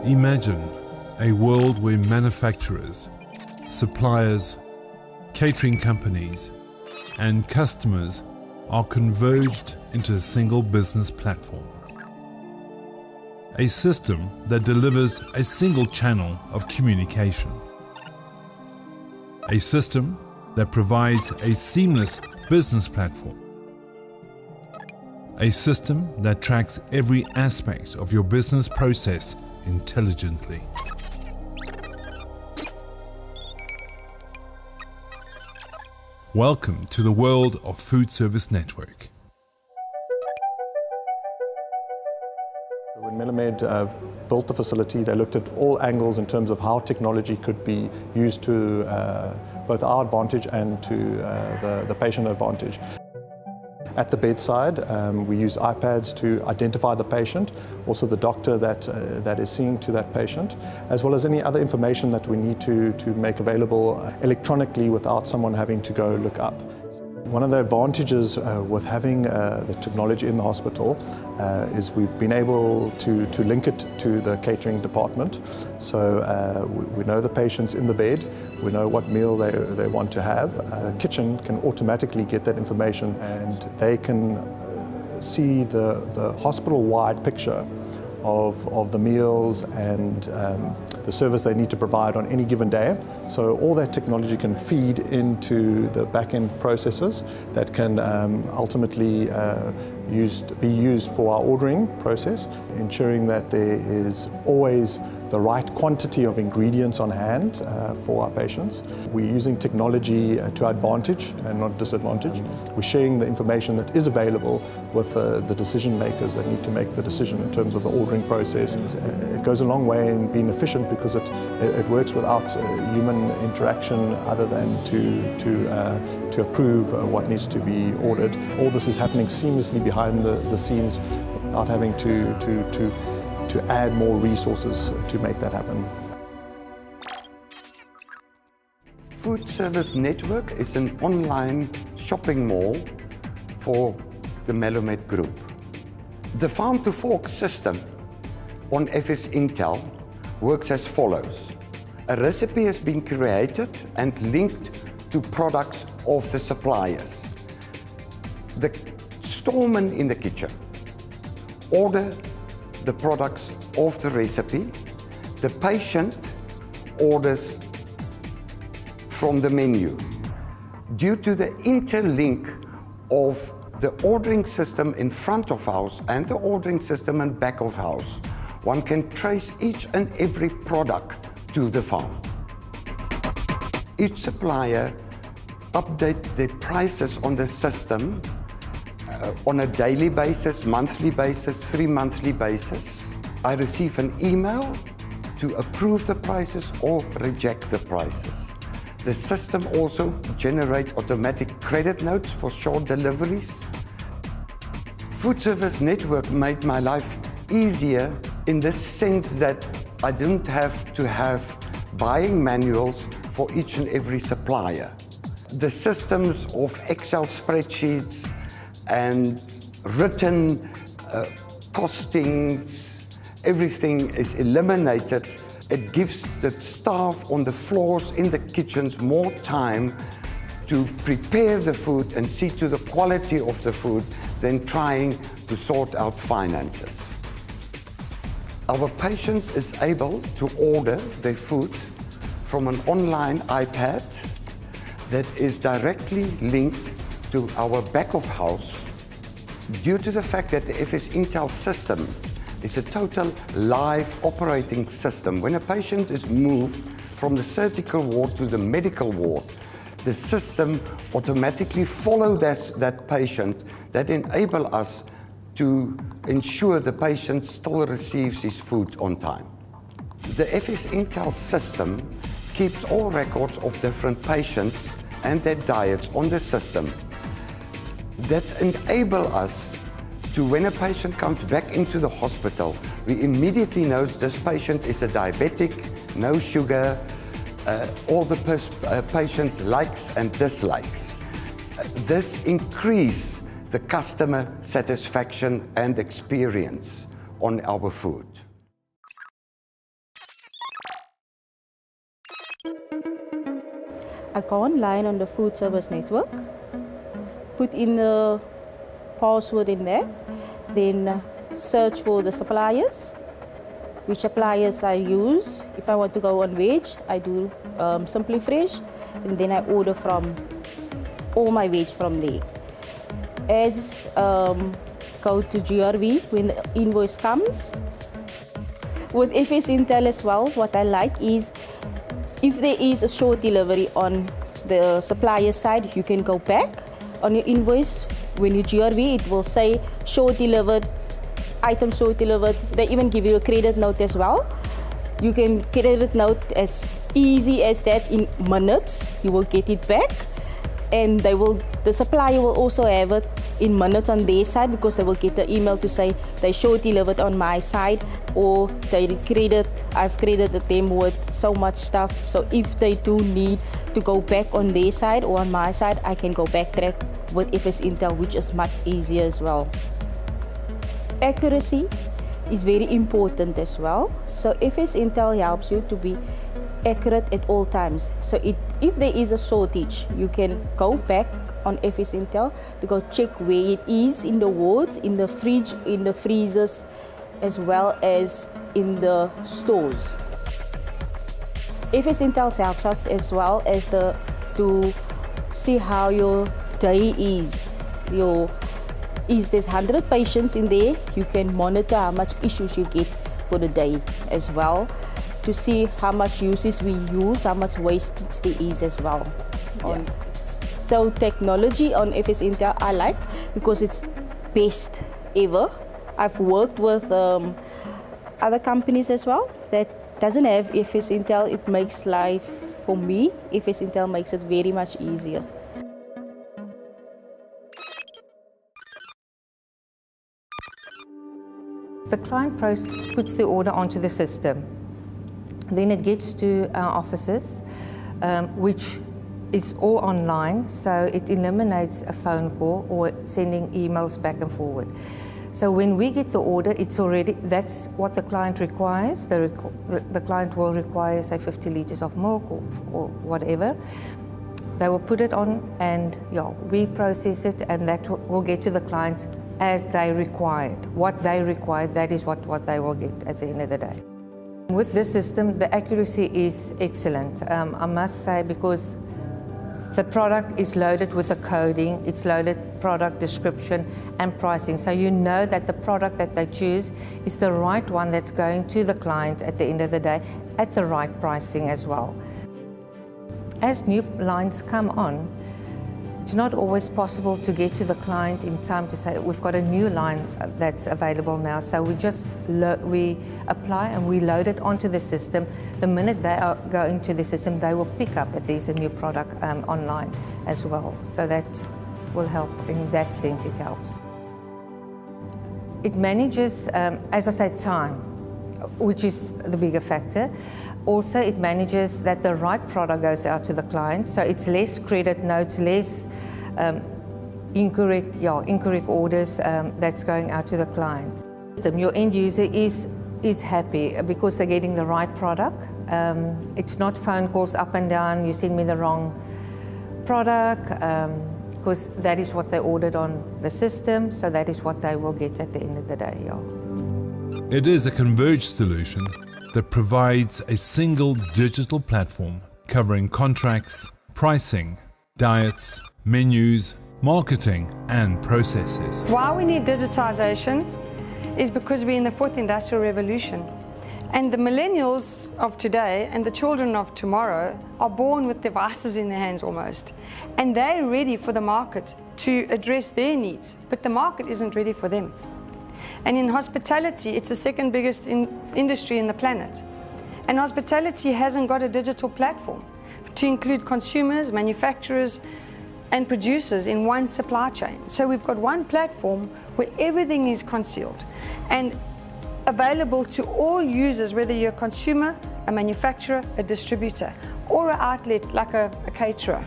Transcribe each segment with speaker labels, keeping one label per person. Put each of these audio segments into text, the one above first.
Speaker 1: Imagine a world where manufacturers, suppliers, catering companies, and customers are converged into a single business platform. A system that delivers a single channel of communication. A system that provides a seamless business platform. A system that tracks every aspect of your business process intelligently. Welcome to the world of Food Service Network.
Speaker 2: When managead built the facility, they looked at all angles in terms of how technology could be used to both our advantage and to the patient advantage. At the bedside, we use iPads to identify the patient, also the doctor that is seeing to that patient, as well as any other information that we need to make available electronically without someone having to go look up. One of the advantages with having the technology in the hospital is we've been able to link it to the catering department. So we know the patient's in the bed, we know what meal they want to have. The kitchen can automatically get that information and they can see the hospital-wide picture of the meals and the service they need to provide on any given day. So all that technology can feed into the back-end processes that can ultimately be used for our ordering process, ensuring that there is always the right quantity of ingredients on hand for our patients. We're using technology to advantage and not disadvantage. We're sharing the information that is available with the decision makers that need to make the decision in terms of the ordering process. It goes a long way in being efficient because it works without human interaction other than to approve what needs to be ordered. All this is happening seamlessly behind the scenes without having to add more resources to make that happen.
Speaker 3: Food Service Network is an online shopping mall for the managead Group. The farm-to-fork system on FS Intel works as follows. A recipe has been created and linked to products of the suppliers. The storeman in the kitchen order the products of the recipe. The patient orders from the menu. Due to the interlink of the ordering system in front of house and the ordering system in back of house, one can trace each and every product to the farm. Each supplier updates their prices on the system on a daily basis, monthly basis, 3-monthly basis. I receive an email to approve the prices or reject the prices. The system also generates automatic credit notes for short deliveries. Food Service Network made my life easier in the sense that I don't have to have buying manuals for each and every supplier. The systems of Excel spreadsheets and written costings, everything is eliminated. It gives the staff on the floors in the kitchens more time to prepare the food and see to the quality of the food than trying to sort out finances. Our patients is able to order their food from an online iPad that is directly linked to our back of house. Due to the fact that the FS Intel system is a total live operating system, when a patient is moved from the surgical ward to the medical ward, the system automatically follows that patient. That enables us to ensure the patient still receives his food on time. The FS Intel system keeps all records of different patients and their diets on the system. That enable us to, when a patient comes back into the hospital, we immediately know this patient is a diabetic, no sugar, all the patient's likes and dislikes. This increases the customer satisfaction and experience on our food.
Speaker 4: I go online on the food service network, put in the password in that, then search for the suppliers, which suppliers I use. If I want to go on veg, I do Simply Fresh, and then I order from all my veg from there. As go to GRV when the invoice comes. With FS Intel as well, what I like is if there is a short delivery on the supplier side, you can go back on your invoice. When you GRV, it will say short delivered, item short delivered. They even give you a credit note as well. You can credit note as easy as that in minutes. You will get it back, and the supplier will also have it in minutes on their side, because they will get the email to say they short delivered on my side, or I've credited them with so much stuff. So if they do need to go back on their side or on my side, I can go backtrack with FS Intel, which is much easier as well. Accuracy is very important as well. So FS Intel helps you to be accurate at all times. So if there is a shortage, you can go back on FS Intel to go check where it is in the wards, in the fridge, in the freezers, as well as in the stores. FS Intel helps us as well as to see how your day is. Is there's 100 patients in there, you can monitor how much issues you get for the day as well, to see how much uses we use, how much wastage there is as well. So technology on FS Intel I like, because it's best ever. I've worked with other companies as well that doesn't have FS Intel. It makes life, for me, FS Intel makes it very much easier.
Speaker 5: The client puts the order onto the system. Then it gets to our offices, which is all online, so it eliminates a phone call or sending emails back and forward. So when we get the order, that's what the client requires. The client will require, say, 50 liters of milk or whatever. They will put it on, and we process it, and that will get to the client as they required. What they require, that is what they will get at the end of the day. With this system, the accuracy is excellent, I must say, because the product is loaded with the coding, it's loaded product description and pricing. So you know that the product that they choose is the right one that's going to the client at the end of the day at the right pricing as well. As new lines come on, it's not always possible to get to the client in time to say, we've got a new line that's available now. So we apply and we load it onto the system. The minute they go into the system, they will pick up that there's a new product online as well. So that will help. In that sense, it helps. It manages, as I said, time, which is the bigger factor. Also, it manages that the right product goes out to the client, so it's less credit notes, less incorrect orders that's going out to the client. Your end user is happy because they're getting the right product. It's not phone calls up and down, you send me the wrong product, because that is what they ordered on the system, so that is what they will get at the end of the day.
Speaker 1: It is a converged solution that provides a single digital platform covering contracts, pricing, diets, menus, marketing and processes.
Speaker 6: Why we need digitalisation is because we're in the fourth industrial revolution, and the millennials of today and the children of tomorrow are born with devices in their hands almost, and they're ready for the market to address their needs, but the market isn't ready for them. And in hospitality, it's the second biggest industry in the planet. And hospitality hasn't got a digital platform to include consumers, manufacturers, and producers in one supply chain. So we've got one platform where everything is concealed and available to all users, whether you're a consumer, a manufacturer, a distributor, or an outlet like a caterer.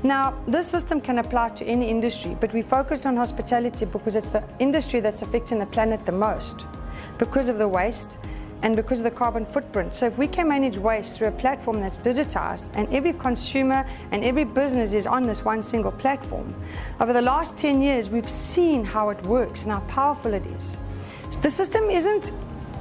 Speaker 6: Now, this system can apply to any industry, but we focused on hospitality because it's the industry that's affecting the planet the most because of the waste and because of the carbon footprint. So if we can manage waste through a platform that's digitized and every consumer and every business is on this one single platform, over the last 10 years we've seen how it works and how powerful it is. The system isn't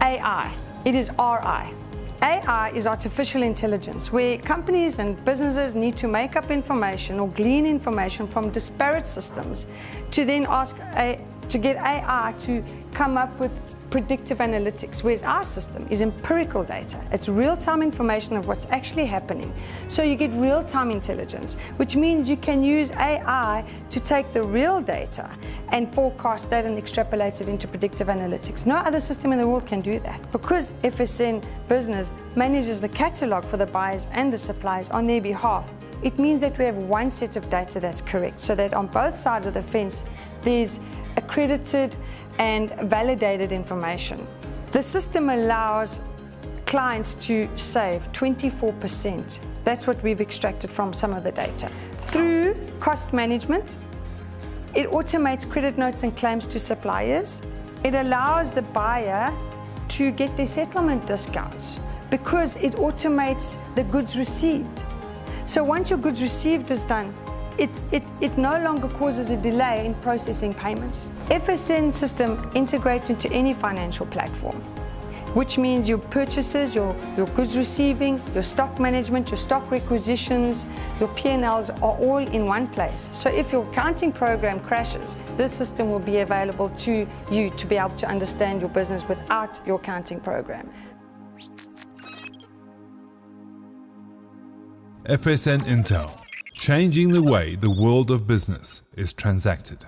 Speaker 6: AI, it is RI. AI is artificial intelligence, where companies and businesses need to make up information or glean information from disparate systems to then to get AI to come up with predictive analytics, whereas our system is empirical data. It's real-time information of what's actually happening. So you get real-time intelligence, which means you can use AI to take the real data and forecast that and extrapolate it into predictive analytics. No other system in the world can do that. Because FSN Business manages the catalog for the buyers and the suppliers on their behalf, it means that we have one set of data that's correct, so that on both sides of the fence there's accredited and validated information. The system allows clients to save 24%. That's what we've extracted from some of the data. Through cost management, it automates credit notes and claims to suppliers. It allows the buyer to get their settlement discounts because it automates the goods received. So once your goods received is done, it no longer causes a delay in processing payments. FSN system integrates into any financial platform, which means your purchases, your goods receiving, your stock management, your stock requisitions, your P&Ls are all in one place. So if your accounting program crashes, this system will be available to you to be able to understand your business without your accounting program.
Speaker 1: FSN Intel, changing the way the world of business is transacted.